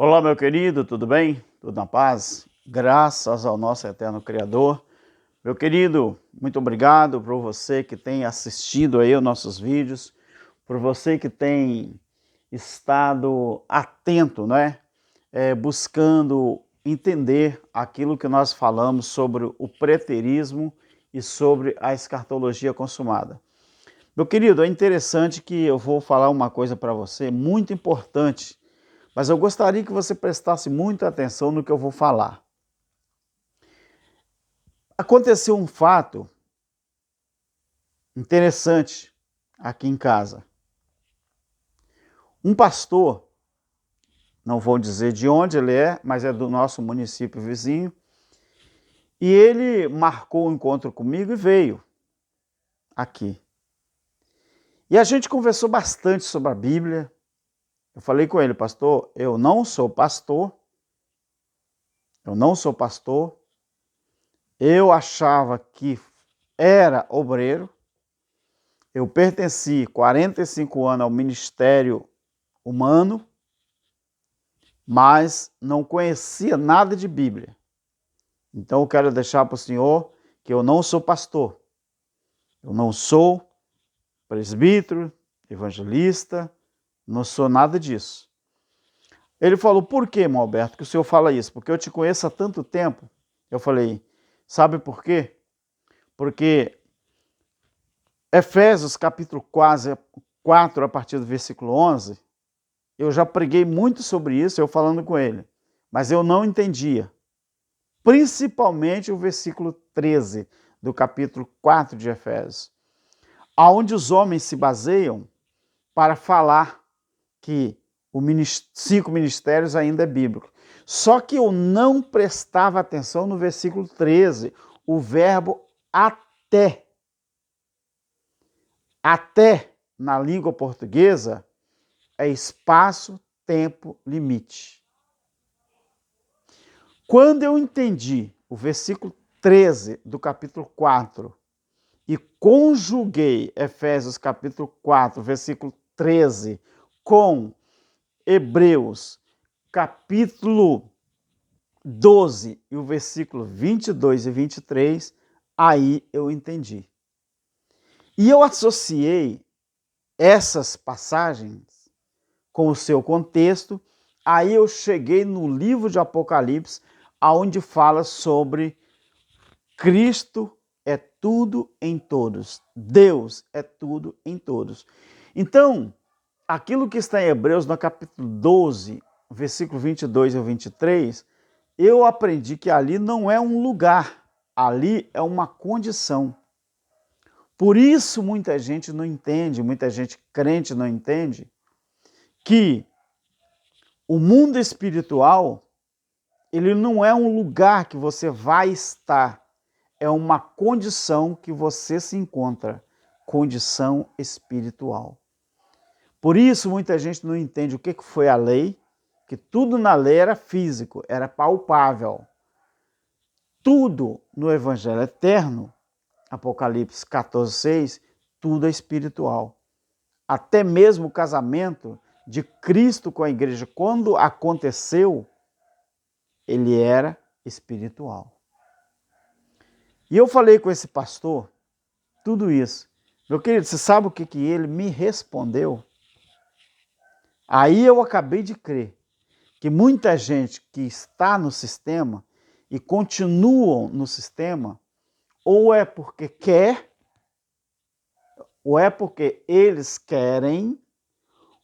Olá, meu querido, tudo bem? Tudo na paz? Graças ao nosso eterno Criador. Meu querido, muito obrigado por você que tem assistido aí os nossos vídeos, por você que tem estado atento, né? Buscando entender aquilo que nós falamos sobre o preterismo e sobre a escatologia consumada. Meu querido, é interessante que eu vou falar uma coisa para você muito importante, mas eu gostaria que você prestasse muita atenção no que eu vou falar. Aconteceu um fato interessante aqui em casa. Um pastor, não vou dizer de onde ele é, mas é do nosso município vizinho, e ele marcou um encontro comigo e veio aqui. E a gente conversou bastante sobre a Bíblia. Eu falei com ele, pastor, eu não sou pastor, eu achava que era obreiro, eu pertenci 45 anos ao ministério humano, mas não conhecia nada de Bíblia. Então eu quero deixar para o senhor que eu não sou pastor, eu não sou presbítero, evangelista, não sou nada disso. Ele falou, por que, irmão Alberto, que o senhor fala isso? Porque eu te conheço há tanto tempo. Eu falei, sabe por quê? Porque Efésios capítulo 4, a partir do versículo 11, eu já preguei muito sobre isso, eu falando com ele, mas eu não entendia. Principalmente o versículo 13 do capítulo 4 de Efésios, aonde os homens se baseiam para falar que os 5 ministérios ainda é bíblico. Só que eu não prestava atenção no versículo 13, o verbo até. Até, na língua portuguesa, é espaço, tempo, limite. Quando eu entendi o versículo 13 do capítulo 4 e conjuguei Efésios capítulo 4, versículo 13 com Hebreus capítulo 12 e o versículo 22 e 23, aí eu entendi. E eu associei essas passagens com o seu contexto, aí eu cheguei no livro de Apocalipse, onde fala sobre Cristo é tudo em todos, Deus é tudo em todos. Então, aquilo que está em Hebreus, no capítulo 12, versículo 22 ao 23, eu aprendi que ali não é um lugar, ali é uma condição. Por isso muita gente não entende, muita gente crente não entende, que o mundo espiritual, ele não é um lugar que você vai estar, é uma condição que você se encontra, condição espiritual. Por isso muita gente não entende o que foi a lei, que tudo na lei era físico, era palpável. Tudo no Evangelho eterno, Apocalipse 14:6, tudo é espiritual. Até mesmo o casamento de Cristo com a igreja, quando aconteceu, ele era espiritual. E eu falei com esse pastor tudo isso. Meu querido, você sabe o que ele me respondeu? Aí eu acabei de crer que muita gente que está no sistema e continuam no sistema, ou é porque quer, ou é porque eles querem,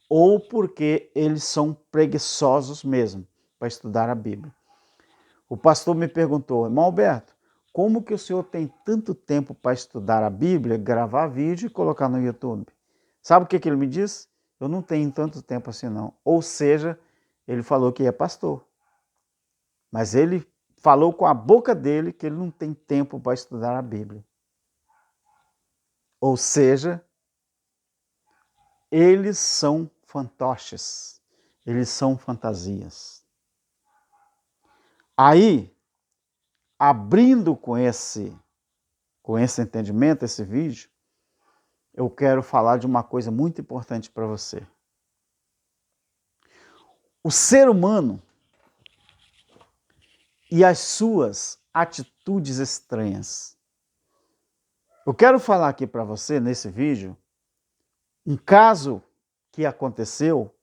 ou porque eles são preguiçosos mesmo para estudar a Bíblia. O pastor me perguntou, irmão Alberto, como que o senhor tem tanto tempo para estudar a Bíblia, gravar vídeo e colocar no YouTube? Sabe o que ele me disse? Eu não tenho tanto tempo assim não. Ou seja, ele falou que é pastor. Mas ele falou com a boca dele que ele não tem tempo para estudar a Bíblia. Ou seja, eles são fantoches, eles são fantasias. Aí, abrindo com esse entendimento, esse vídeo, eu quero falar de uma coisa muito importante para você. O ser humano, e as suas atitudes estranhas. Eu quero falar aqui para você, nesse vídeo, um caso que aconteceu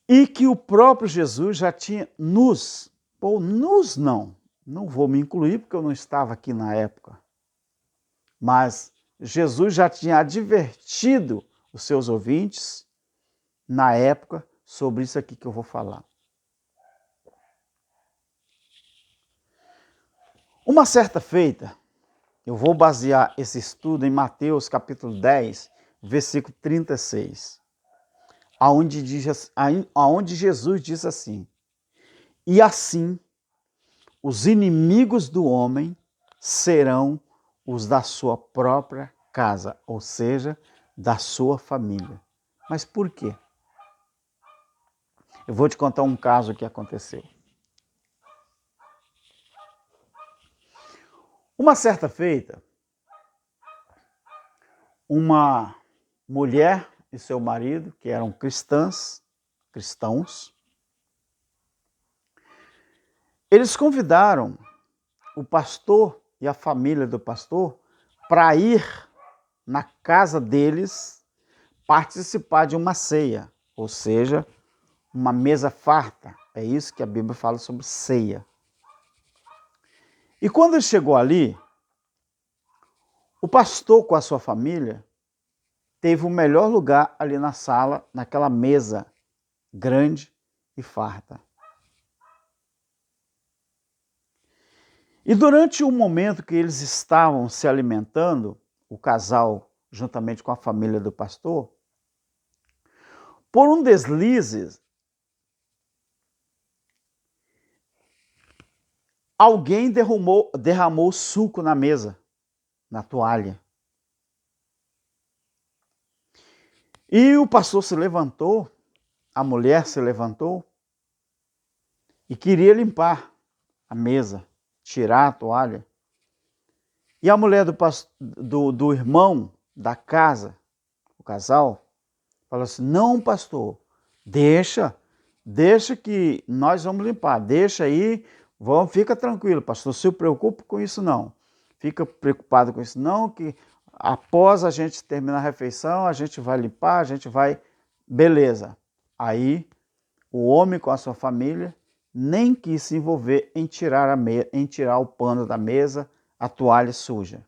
e que o próprio Jesus já tinha não vou me incluir porque eu não estava aqui na época, mas Jesus já tinha advertido os seus ouvintes na época sobre isso aqui que eu vou falar. Uma certa feita, eu vou basear esse estudo em Mateus capítulo 10, versículo 36, aonde Jesus diz assim: e assim os inimigos do homem serão os da sua própria casa, ou seja, da sua família. Mas por quê? Eu vou te contar um caso que aconteceu. Uma certa feita, uma mulher e seu marido, que eram cristãos, eles convidaram o pastor e a família do pastor para ir na casa deles participar de uma ceia, ou seja, uma mesa farta. É isso que a Bíblia fala sobre ceia. E quando ele chegou ali, o pastor com a sua família teve o melhor lugar ali na sala, naquela mesa grande e farta. E durante o momento que eles estavam se alimentando, o casal juntamente com a família do pastor, por um deslize, alguém derramou suco na mesa, na toalha. E o pastor se levantou, a mulher se levantou e queria limpar a mesa, tirar a toalha. E a mulher do irmão da casa, o casal, falou assim: não, pastor, deixa que nós vamos limpar, deixa aí, fica tranquilo, pastor, não se preocupe com isso não. Fica preocupado com isso não, que após a gente terminar a refeição, a gente vai limpar, a gente vai... Beleza. Aí, o homem com a sua família nem quis se envolver em tirar o pano da mesa, a toalha suja.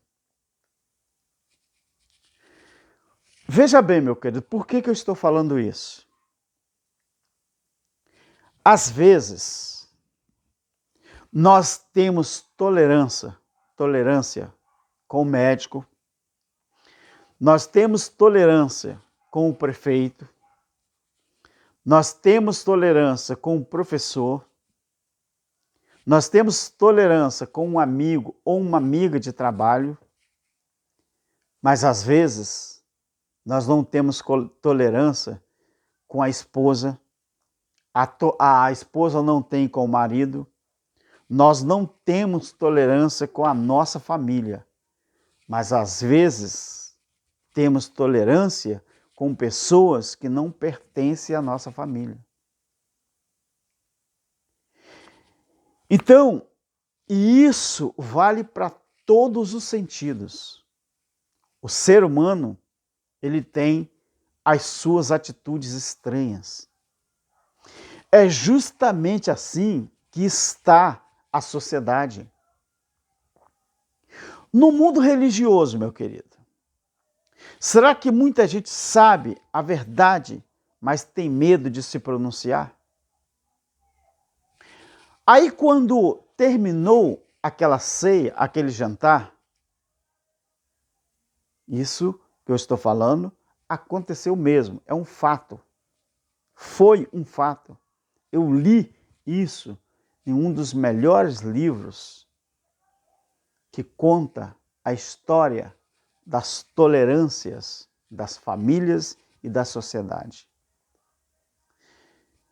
Veja bem, meu querido, por que eu estou falando isso? Às vezes, nós temos tolerância com o médico, nós temos tolerância com o prefeito, nós temos tolerância com o professor, nós temos tolerância com um amigo ou uma amiga de trabalho, mas às vezes nós não temos tolerância com a esposa, a esposa não tem com o marido, nós não temos tolerância com a nossa família, mas às vezes temos tolerância com pessoas que não pertencem à nossa família. Então, e isso vale para todos os sentidos. O ser humano, ele tem as suas atitudes estranhas. É justamente assim que está a sociedade. No mundo religioso, meu querido, será que muita gente sabe a verdade, mas tem medo de se pronunciar? Aí, quando terminou aquela ceia, aquele jantar, isso que eu estou falando aconteceu mesmo, é um fato. Foi um fato. Eu li isso em um dos melhores livros que conta a história das tolerâncias das famílias e da sociedade.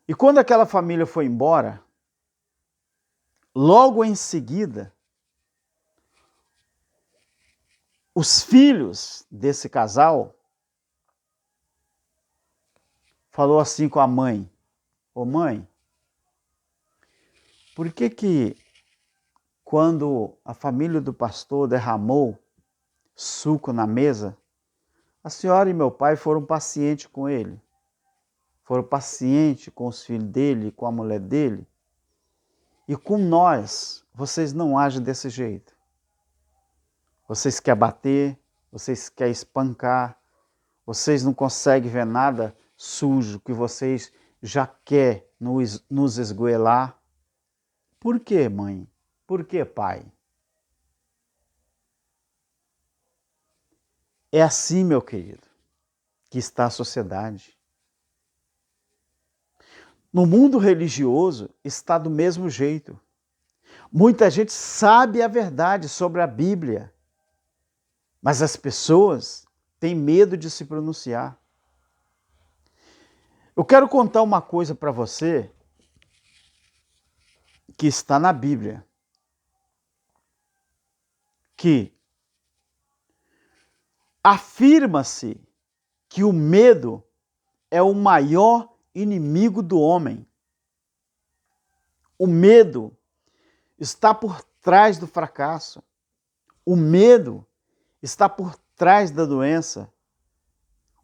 E quando aquela família foi embora, logo em seguida, os filhos desse casal falou assim com a mãe: ô mãe, Por que quando a família do pastor derramou suco na mesa, a senhora e meu pai foram pacientes com ele? Foram pacientes com os filhos dele, com a mulher dele? E com nós, vocês não agem desse jeito. Vocês querem bater, vocês querem espancar, vocês não conseguem ver nada sujo que vocês já querem nos esgoelar. Por que, mãe? Por que, pai? É assim, meu querido, que está a sociedade. No mundo religioso está do mesmo jeito. Muita gente sabe a verdade sobre a Bíblia, mas as pessoas têm medo de se pronunciar. Eu quero contar uma coisa para você que está na Bíblia, que afirma-se que o medo é o maior inimigo do homem. O medo está por trás do fracasso. O medo está por trás da doença.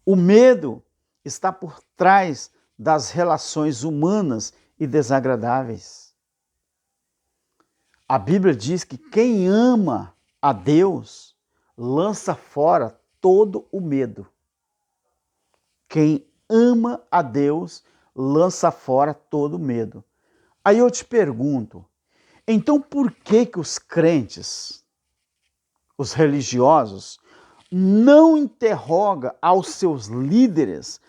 O medo está por trás das relações humanas e desagradáveis. A Bíblia diz que quem ama a Deus lança fora todo o medo. Quem ama a Deus lança fora todo o medo. Aí eu te pergunto, então por que os crentes, os religiosos, não interrogam aos seus líderes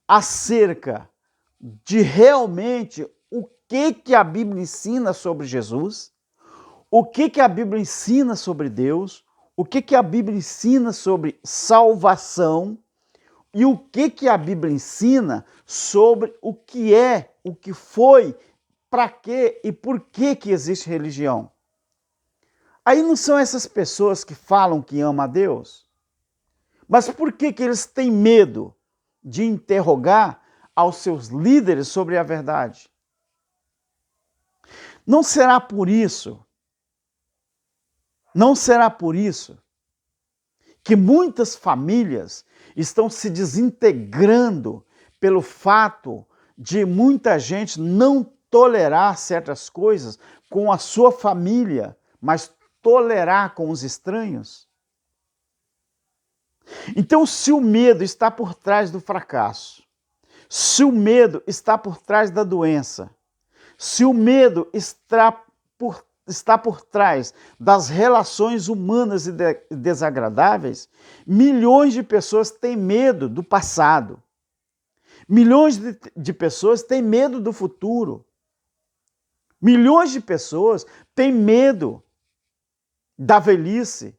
acerca de realmente o que a Bíblia ensina sobre Jesus, o que a Bíblia ensina sobre Deus, o que a Bíblia ensina sobre salvação e o que a Bíblia ensina sobre o que é, o que foi, para quê e por que existe religião. Aí não são essas pessoas que falam que amam a Deus? Mas por que eles têm medo de interrogar aos seus líderes sobre a verdade? Não será por isso que muitas famílias estão se desintegrando pelo fato de muita gente não tolerar certas coisas com a sua família, mas tolerar com os estranhos? Então, se o medo está por trás do fracasso, se o medo está por trás da doença, se o medo está por trás das relações humanas e desagradáveis, milhões de pessoas têm medo do passado. Milhões de pessoas têm medo do futuro. Milhões de pessoas têm medo da velhice.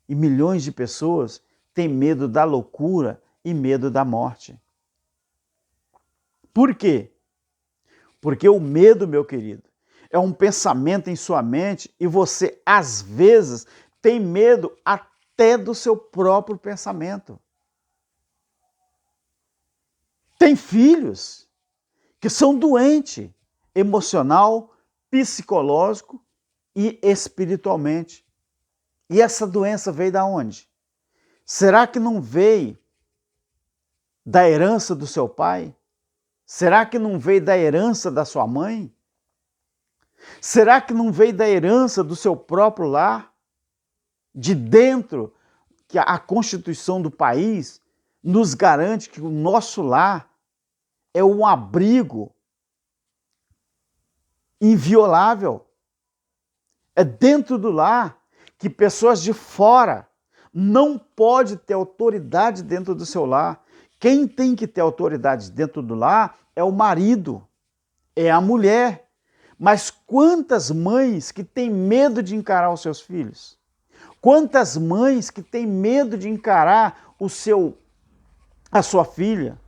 E milhões de pessoas têm medo da loucura e medo da morte. Por quê? Porque o medo, meu querido, é um pensamento em sua mente e você, às vezes, tem medo até do seu próprio pensamento. Tem filhos que são doentes emocional, psicológico e espiritualmente. E essa doença veio da onde? Será que não veio da herança do seu pai? Será que não veio da herança da sua mãe? Será que não veio da herança do seu próprio lar? De dentro, que a Constituição do país nos garante que o nosso lar é um abrigo inviolável. É dentro do lar que pessoas de fora não podem ter autoridade dentro do seu lar. Quem tem que ter autoridade dentro do lar é o marido, é a mulher. Mas quantas mães que têm medo de encarar os seus filhos? Quantas mães que têm medo de encarar a sua filha?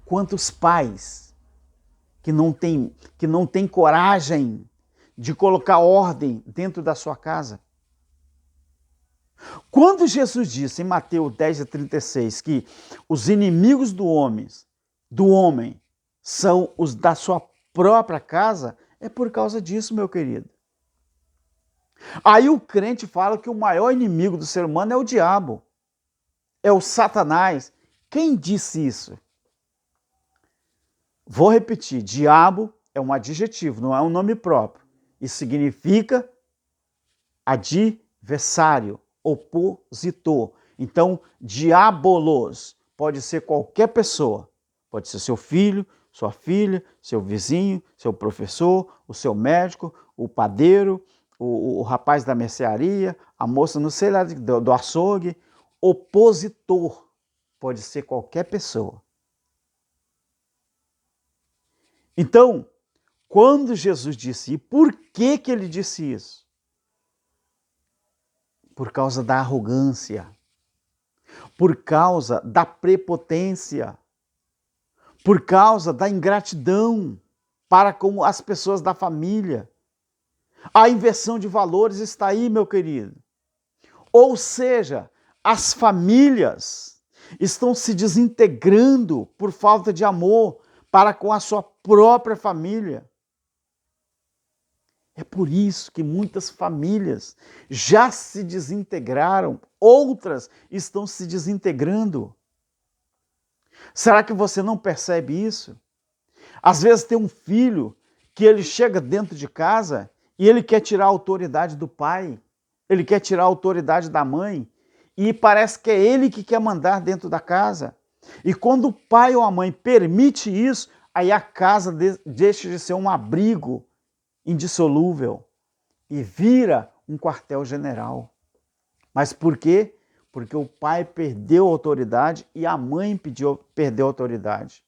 Quantos pais que não têm coragem de colocar ordem dentro da sua casa? Quando Jesus disse em Mateus 10:36 que os inimigos do homem são os da sua própria casa, É por causa disso, meu querido. Aí o crente fala que o maior inimigo do ser humano é o diabo, é o Satanás. Quem disse isso? Vou repetir, diabo é um adjetivo, não é um nome próprio. Isso significa adversário, opositor. Então, diabolos pode ser qualquer pessoa. Pode ser seu filho, sua filha, seu vizinho, seu professor, o seu médico, o padeiro, o rapaz da mercearia, a moça, não sei lá, do açougue. Opositor pode ser qualquer pessoa. Então, quando Jesus disse, e por que ele disse isso? Por causa da arrogância, por causa da prepotência, por causa da ingratidão para com as pessoas da família. A inversão de valores está aí, meu querido. Ou seja, as famílias estão se desintegrando por falta de amor para com a sua própria família. É por isso que muitas famílias já se desintegraram, outras estão se desintegrando. Será que você não percebe isso? Às vezes tem um filho que ele chega dentro de casa e ele quer tirar a autoridade do pai, ele quer tirar a autoridade da mãe, e parece que é ele que quer mandar dentro da casa. E quando o pai ou a mãe permite isso, aí a casa deixa de ser um abrigo indissolúvel e vira um quartel-general. Mas por quê? Porque o pai perdeu a autoridade e a mãe perdeu a autoridade.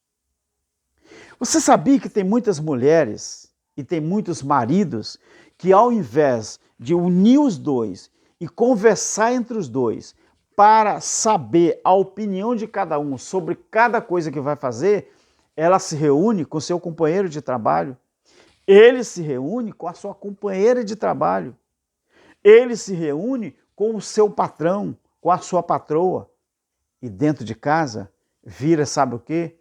Você sabia que tem muitas mulheres e tem muitos maridos que, ao invés de unir os dois e conversar entre os dois para saber a opinião de cada um sobre cada coisa que vai fazer, ela se reúne com seu companheiro de trabalho, ele se reúne com a sua companheira de trabalho, ele se reúne com o seu patrão, com a sua patroa, e dentro de casa vira, sabe o quê?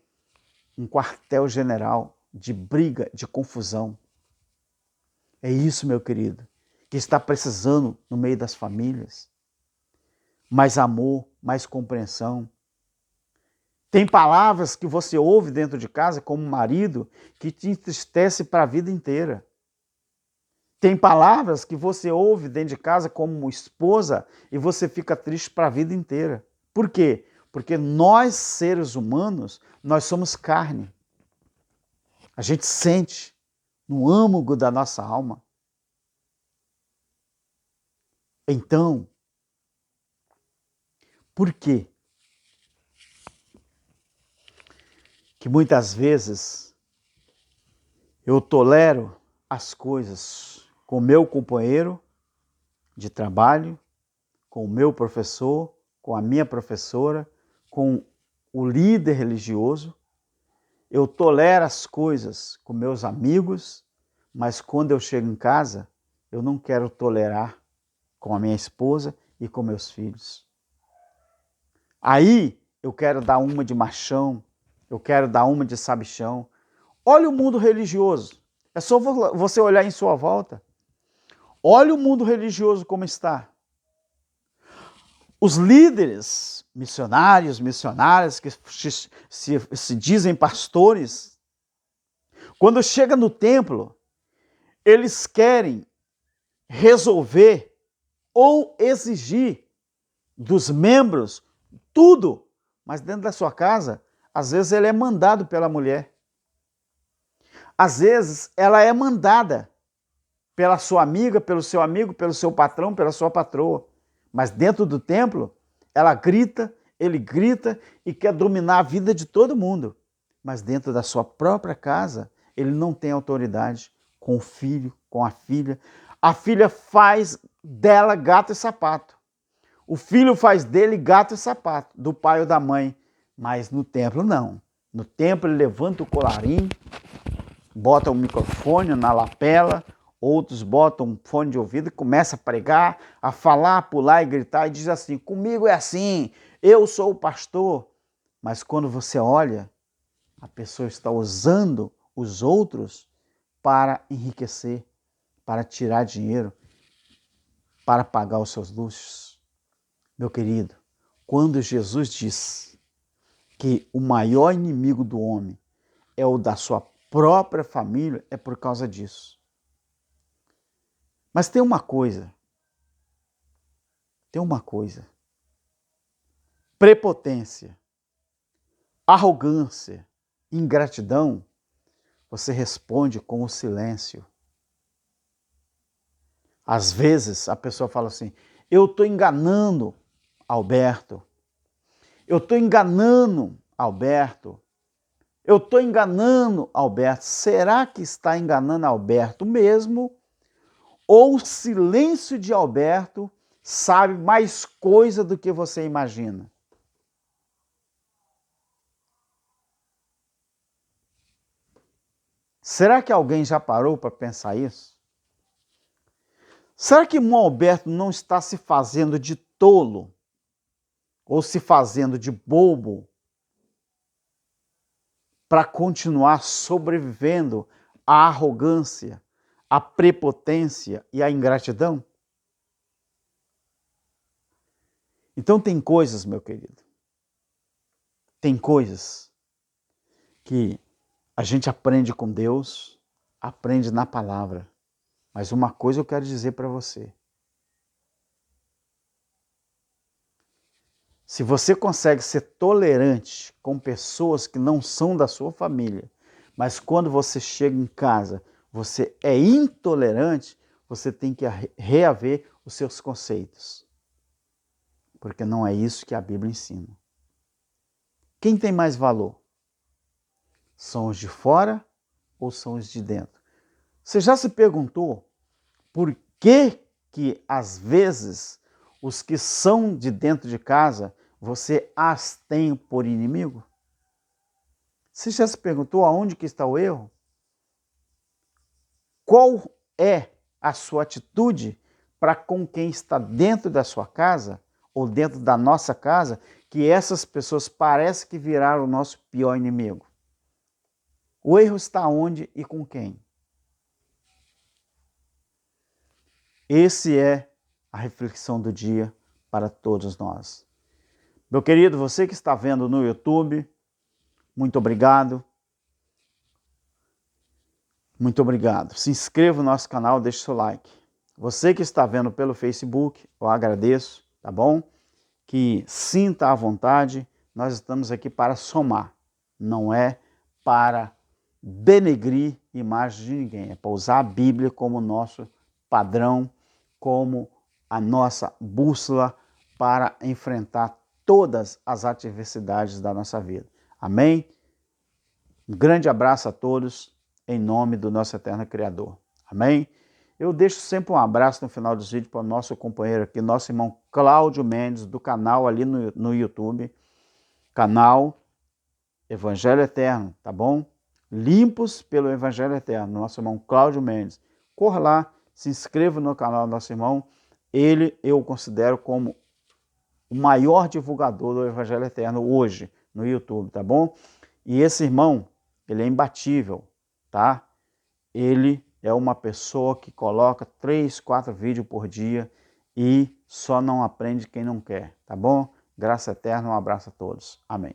Um quartel-general de briga, de confusão. É isso, meu querido, que está precisando no meio das famílias. Mais amor, mais compreensão. Tem palavras que você ouve dentro de casa como marido que te entristece para a vida inteira. Tem palavras que você ouve dentro de casa como esposa e você fica triste para a vida inteira. Por quê? Porque nós, seres humanos, nós somos carne. A gente sente no âmago da nossa alma. Então, por quê? Que muitas vezes eu tolero as coisas com o meu companheiro de trabalho, com o meu professor, com a minha professora, com o líder religioso. Eu tolero as coisas com meus amigos, mas quando eu chego em casa, eu não quero tolerar com a minha esposa e com meus filhos. Aí eu quero dar uma de machão, eu quero dar uma de sabichão. Olha o mundo religioso. É só você olhar em sua volta. Olha o mundo religioso como está. Os líderes, missionárias, que se dizem pastores, quando chega no templo, eles querem resolver ou exigir dos membros tudo, mas dentro da sua casa, às vezes ele é mandado pela mulher. Às vezes ela é mandada pela sua amiga, pelo seu amigo, pelo seu patrão, pela sua patroa. Mas dentro do templo, ela grita, ele grita e quer dominar a vida de todo mundo. Mas dentro da sua própria casa, ele não tem autoridade com o filho, com a filha. A filha faz dela gato e sapato. O filho faz dele gato e sapato, do pai ou da mãe. Mas no templo, não. No templo, ele levanta o colarinho, bota o microfone na lapela, outros botam um fone de ouvido e começam a pregar, a falar, a pular e gritar e diz assim, comigo é assim, eu sou o pastor. Mas quando você olha, a pessoa está usando os outros para enriquecer, para tirar dinheiro, para pagar os seus luxos. Meu querido, quando Jesus diz que o maior inimigo do homem é o da sua própria família, é por causa disso. Mas tem uma coisa. Prepotência, arrogância, ingratidão, você responde com o silêncio. Às vezes a pessoa fala assim, eu estou enganando Alberto, eu estou enganando Alberto, eu estou enganando Alberto. Será que está enganando Alberto mesmo? Ou o silêncio de Alberto sabe mais coisa do que você imagina? Será que alguém já parou para pensar isso? Será que o Alberto não está se fazendo de tolo ou se fazendo de bobo para continuar sobrevivendo à arrogância, à prepotência e à ingratidão? Então tem coisas, meu querido, tem coisas que a gente aprende com Deus, aprende na palavra. Mas uma coisa eu quero dizer para você. Se você consegue ser tolerante com pessoas que não são da sua família, mas quando você chega em casa, você é intolerante, você tem que reaver os seus conceitos. Porque não é isso que a Bíblia ensina. Quem tem mais valor? São os de fora ou são os de dentro? Você já se perguntou por que às vezes, os que são de dentro de casa, você as tem por inimigo? Você já se perguntou aonde que está o erro? Qual é a sua atitude para com quem está dentro da sua casa, ou dentro da nossa casa, que essas pessoas parecem que viraram o nosso pior inimigo? O erro está onde e com quem? Esse é a reflexão do dia para todos nós. Meu querido, você que está vendo no YouTube, muito obrigado. Muito obrigado. Se inscreva no nosso canal, deixe seu like. Você que está vendo pelo Facebook, eu agradeço, tá bom? Que sinta à vontade, nós estamos aqui para somar, não é para denegrir a imagem de ninguém, é para usar a Bíblia como nosso padrão, como a nossa bússola para enfrentar todas as adversidades da nossa vida. Amém? Um grande abraço a todos, em nome do nosso eterno Criador. Amém? Eu deixo sempre um abraço no final dos vídeos para o nosso companheiro aqui, nosso irmão Cláudio Mendes, do canal ali no YouTube, canal Evangelho Eterno, tá bom? Limpos pelo Evangelho Eterno, nosso irmão Cláudio Mendes. Corra lá, se inscreva no canal do nosso irmão, ele eu considero como o maior divulgador do Evangelho Eterno hoje no YouTube, tá bom? E esse irmão, ele é imbatível, tá? Ele é uma pessoa que coloca 3, 4 vídeos por dia e só não aprende quem não quer, tá bom? Graça eterna, um abraço a todos. Amém.